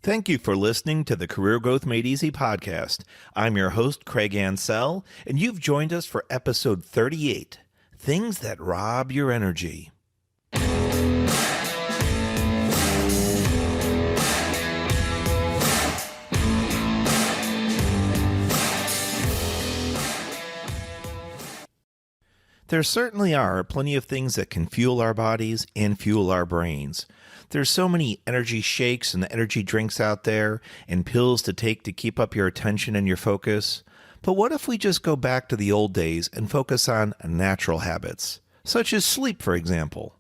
Thank you for listening to the Career Growth Made Easy podcast. I'm your host, Craig Ansell, and you've joined us for episode 38, Things That Rob Your Energy. There certainly are plenty of things that can fuel our bodies and fuel our brains. There's so many energy shakes and energy drinks out there and pills to take to keep up your attention and your focus. But what if we just go back to the old days and focus on natural habits, such as sleep, for example?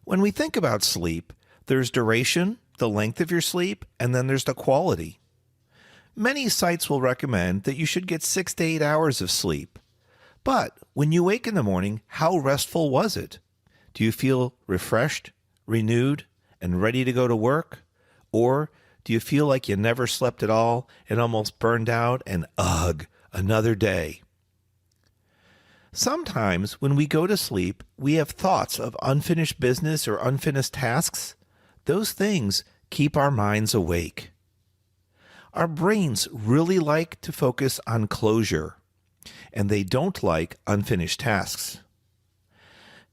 When we think about sleep, there's duration, the length of your sleep, and then there's the quality. Many sites will recommend that you should get 6 to 8 hours of sleep. But when you wake in the morning, how restful was it? Do you feel refreshed, renewed, and ready to go to work? Or do you feel like you never slept at all and almost burned out and ugh, another day? Sometimes when we go to sleep, we have thoughts of unfinished business or unfinished tasks. Those things keep our minds awake. Our brains really like to focus on closure, and they don't like unfinished tasks.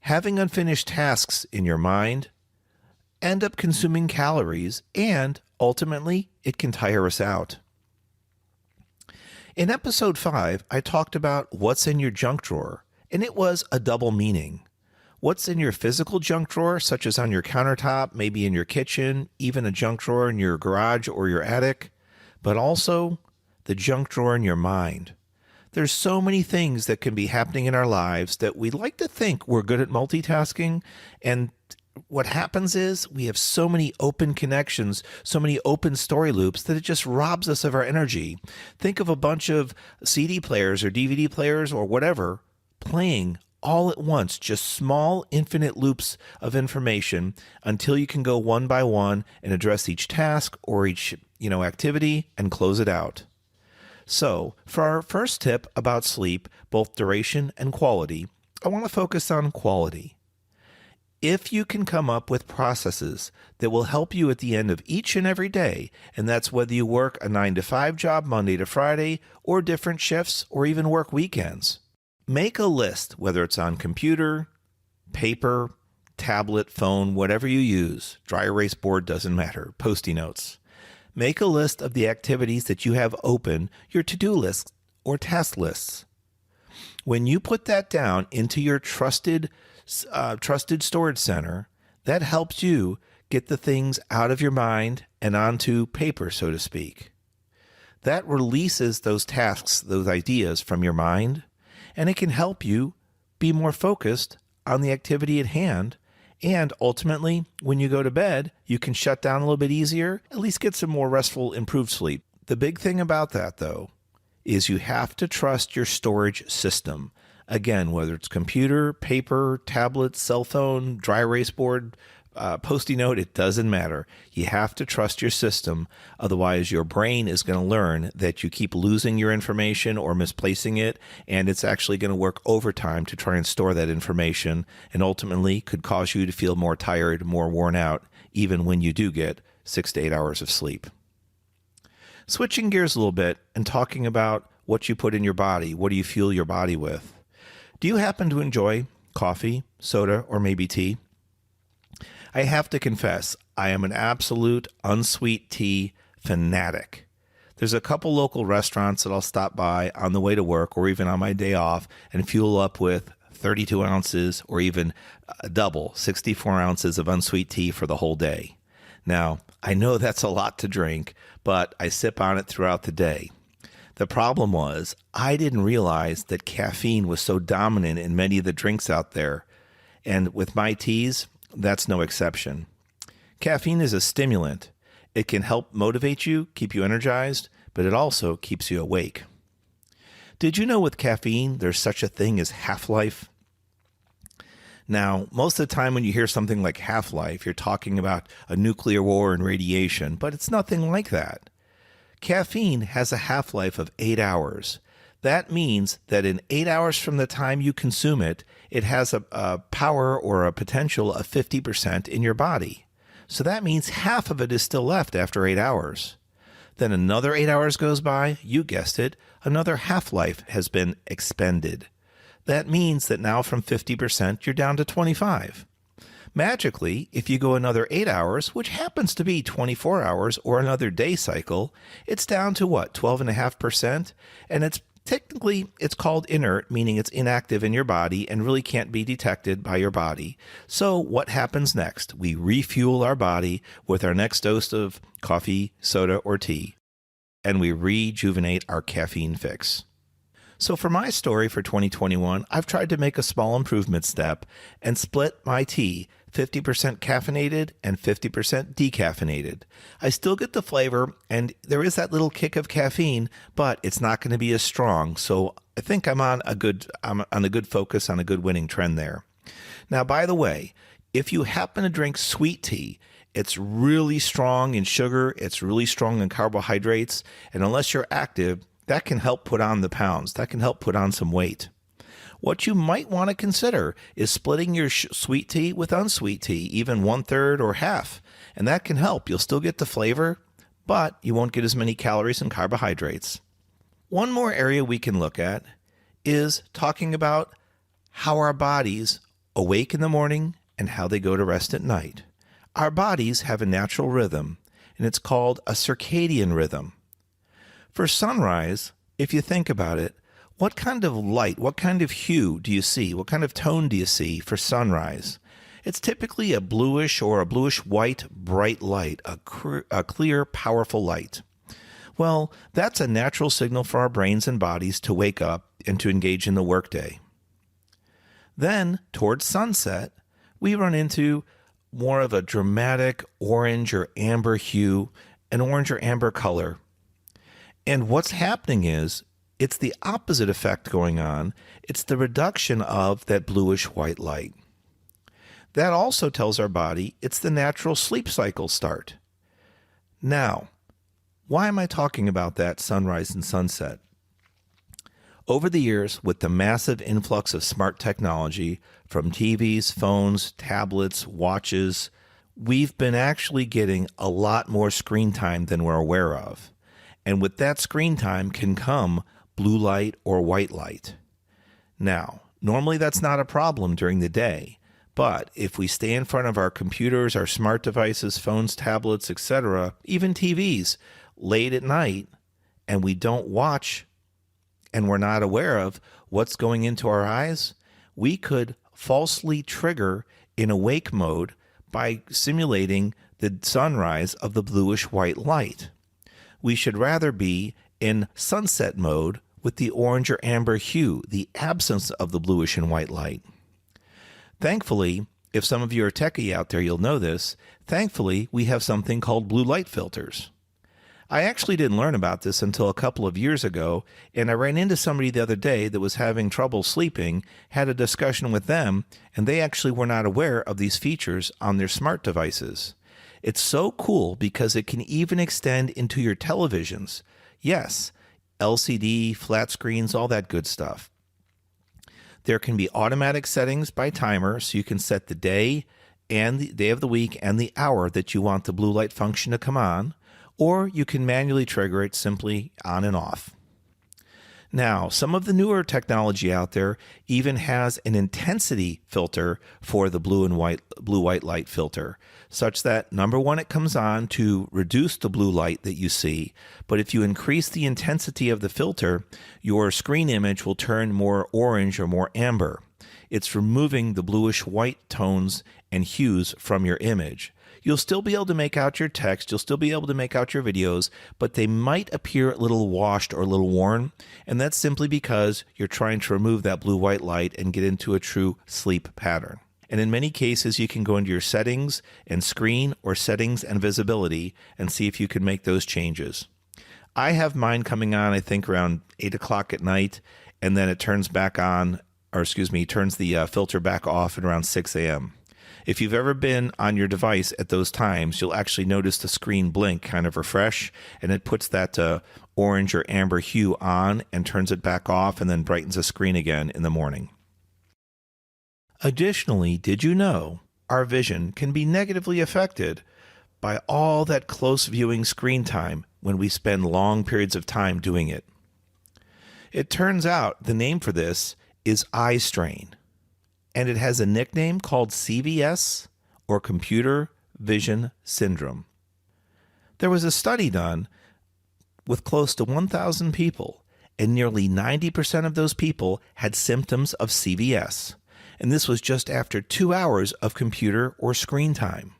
Having unfinished tasks in your mind end up consuming calories, and ultimately, it can tire us out. In episode 5, I talked about what's in your junk drawer, and it was a double meaning. What's in your physical junk drawer, such as on your countertop, maybe in your kitchen, even a junk drawer in your garage or your attic, but also the junk drawer in your mind. There's so many things that can be happening in our lives that we like to think we're good at multitasking, and what happens is we have so many open connections, so many open story loops that it just robs us of our energy. Think of a bunch of CD players or DVD players or whatever playing all at once, just small infinite loops of information until you can go one by one and address each task or each activity and close it out. So for our first tip about sleep, both duration and quality, I want to focus on quality. If you can come up with processes that will help you at the end of each and every day, and that's whether you work a 9-to-5 job Monday to Friday, or different shifts, or even work weekends, make a list, whether it's on computer, paper, tablet, phone, whatever you use, dry erase board, doesn't matter, Post-it notes. Make a list of the activities that you have open, your to-do lists or task lists. When you put that down into your trusted storage center, that helps you get the things out of your mind and onto paper, so to speak. That releases those tasks, those ideas from your mind, and it can help you be more focused on the activity at hand. And ultimately, when you go to bed, you can shut down a little bit easier, at least get some more restful, improved sleep. The big thing about that, though, is you have to trust your storage system. Again, whether it's computer, paper, tablet, cell phone, dry erase board, Post-it note, it doesn't matter. You have to trust your system. Otherwise, your brain is going to learn that you keep losing your information or misplacing it, and it's actually going to work overtime to try and store that information, and ultimately could cause you to feel more tired, more worn out, even when you do get 6 to 8 hours of sleep. Switching gears a little bit and talking about what you put in your body. What do you fuel your body with? Do you happen to enjoy coffee, soda, or maybe tea? I have to confess, I am an absolute unsweet tea fanatic. There's a couple local restaurants that I'll stop by on the way to work or even on my day off and fuel up with 32 ounces or even double, 64 ounces of unsweet tea for the whole day. Now, I know that's a lot to drink, but I sip on it throughout the day. The problem was I didn't realize that caffeine was so dominant in many of the drinks out there. And with my teas, that's no exception. Caffeine is a stimulant. It can help motivate you, keep you energized, but it also keeps you awake. Did you know with caffeine, there's such a thing as half-life? Now, most of the time when you hear something like half-life, you're talking about a nuclear war and radiation, but it's nothing like that. Caffeine has a half-life of 8 hours. That means that in 8 hours from the time you consume it, it has a power or a potential of 50% in your body. So that means half of it is still left after 8 hours. Then another 8 hours goes by, you guessed it, another half-life has been expended. That means that now from 50%, you're down to 25. Magically, if you go another 8 hours, which happens to be 24 hours or another day cycle, it's down to what, 12.5%? And it's called inert, meaning it's inactive in your body and really can't be detected by your body. So what happens next? We refuel our body with our next dose of coffee, soda, or tea, and we rejuvenate our caffeine fix. So for my story for 2021, I've tried to make a small improvement step and split my tea 50% caffeinated and 50% decaffeinated. I still get the flavor and there is that little kick of caffeine, but it's not going to be as strong. So I think I'm on a good focus, on a good winning trend there. Now, by the way, if you happen to drink sweet tea, it's really strong in sugar, it's really strong in carbohydrates, and unless you're active, that can help put on the pounds. That can help put on some weight. What you might want to consider is splitting your sweet tea with unsweet tea, even 1/3 or half. And that can help. You'll still get the flavor, but you won't get as many calories and carbohydrates. One more area we can look at is talking about how our bodies awake in the morning and how they go to rest at night. Our bodies have a natural rhythm, and it's called a circadian rhythm. For sunrise, if you think about it, what kind of light, what kind of hue do you see? What kind of tone do you see for sunrise? It's typically a bluish or a bluish-white bright light, a clear, powerful light. Well, that's a natural signal for our brains and bodies to wake up and to engage in the workday. Then, towards sunset, we run into more of a dramatic orange or amber hue, an orange or amber color. And what's happening is, it's the opposite effect going on. It's the reduction of that bluish-white light. That also tells our body it's the natural sleep cycle start. Now, why am I talking about that sunrise and sunset? Over the years, with the massive influx of smart technology from TVs, phones, tablets, watches, we've been actually getting a lot more screen time than we're aware of. And with that screen time can come blue light or white light. Now, normally that's not a problem during the day, but if we stay in front of our computers, our smart devices, phones, tablets, etc., even TVs, late at night, and we don't watch and we're not aware of what's going into our eyes, we could falsely trigger in awake mode by simulating the sunrise of the bluish white light. We should rather be in sunset mode with the orange or amber hue, the absence of the bluish and white light. Thankfully, if some of you are techie out there, you'll know this. Thankfully, we have something called blue light filters. I actually didn't learn about this until a couple of years ago, and I ran into somebody the other day that was having trouble sleeping, had a discussion with them, and they actually were not aware of these features on their smart devices. It's so cool because it can even extend into your televisions. Yes, LCD, flat screens, all that good stuff. There can be automatic settings by timer, so you can set the day and the day of the week and the hour that you want the blue light function to come on, or you can manually trigger it simply on and off. Now, some of the newer technology out there even has an intensity filter for the blue-white light filter, such that, number one, it comes on to reduce the blue light that you see, but if you increase the intensity of the filter, your screen image will turn more orange or more amber. It's removing the bluish-white tones and hues from your image. You'll still be able to make out your text, you'll still be able to make out your videos, but they might appear a little washed or a little worn, and that's simply because you're trying to remove that blue-white light and get into a true sleep pattern. And in many cases, you can go into your settings and screen or settings and visibility and see if you can make those changes. I have mine coming on, I think, around 8 o'clock at night, and then it turns back on, turns the filter back off at around 6 a.m. If you've ever been on your device at those times, you'll actually notice the screen blink, kind of refresh, and it puts that orange or amber hue on and turns it back off and then brightens the screen again in the morning. Additionally, did you know our vision can be negatively affected by all that close viewing screen time when we spend long periods of time doing it. It turns out the name for this is eye strain, and it has a nickname called CVS, or computer vision syndrome. There was a study done with close to 1,000 people, and nearly 90% of those people had symptoms of CVS, and this was just after 2 hours of computer or screen time.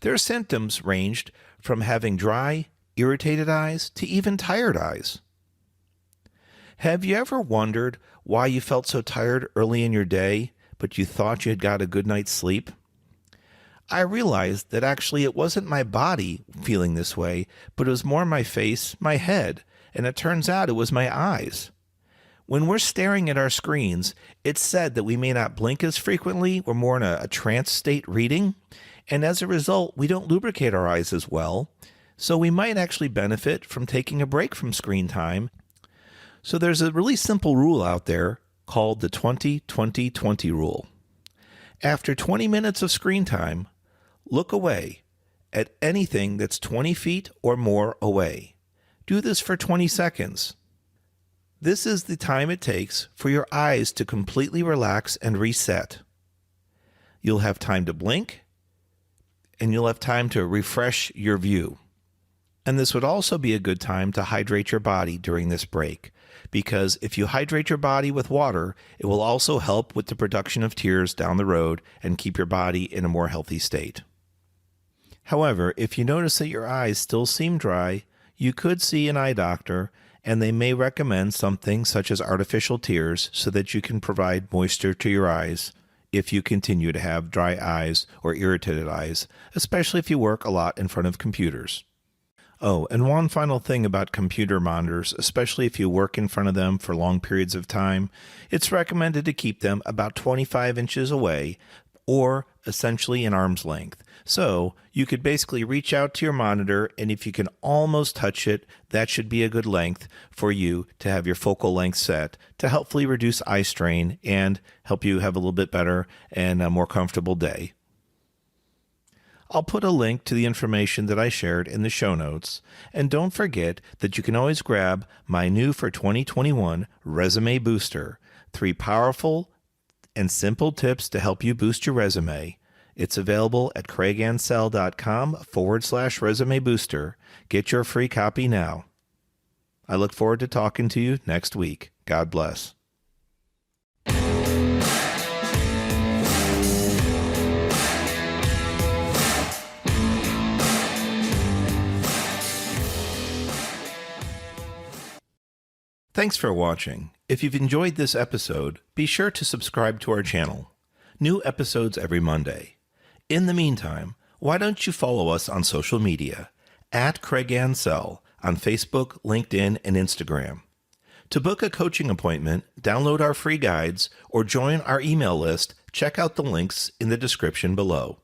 Their symptoms ranged from having dry, irritated eyes to even tired eyes. Have you ever wondered why you felt so tired early in your day, but you thought you had got a good night's sleep? I realized that actually it wasn't my body feeling this way, but it was more my face, my head, and it turns out it was my eyes. When we're staring at our screens, it's said that we may not blink as frequently, we're more in a trance state reading, and as a result, we don't lubricate our eyes as well, so we might actually benefit from taking a break from screen time. So there's a really simple rule out there called the 20-20-20 rule. After 20 minutes of screen time, look away at anything that's 20 feet or more away. Do this for 20 seconds. This is the time it takes for your eyes to completely relax and reset. You'll have time to blink, and you'll have time to refresh your view. And this would also be a good time to hydrate your body during this break, because if you hydrate your body with water, it will also help with the production of tears down the road and keep your body in a more healthy state. However, if you notice that your eyes still seem dry, you could see an eye doctor, and they may recommend something such as artificial tears so that you can provide moisture to your eyes if you continue to have dry eyes or irritated eyes, especially if you work a lot in front of computers. Oh, and one final thing about computer monitors, especially if you work in front of them for long periods of time, it's recommended to keep them about 25 inches away, or essentially an arm's length. So you could basically reach out to your monitor, and if you can almost touch it, that should be a good length for you to have your focal length set to helpfully reduce eye strain and help you have a little bit better and a more comfortable day. I'll put a link to the information that I shared in the show notes, and don't forget that you can always grab my new for 2021 Resume Booster, 3 powerful and simple tips to help you boost your resume. It's available at craigansell.com/resume booster. Get your free copy now. I look forward to talking to you next week. God bless. Thanks for watching. If you've enjoyed this episode, be sure to subscribe to our channel. New episodes every Monday. In the meantime, why don't you follow us on social media at Craig Ansell on Facebook, LinkedIn, and Instagram. To book a coaching appointment, download our free guides, or join our email list, check out the links in the description below.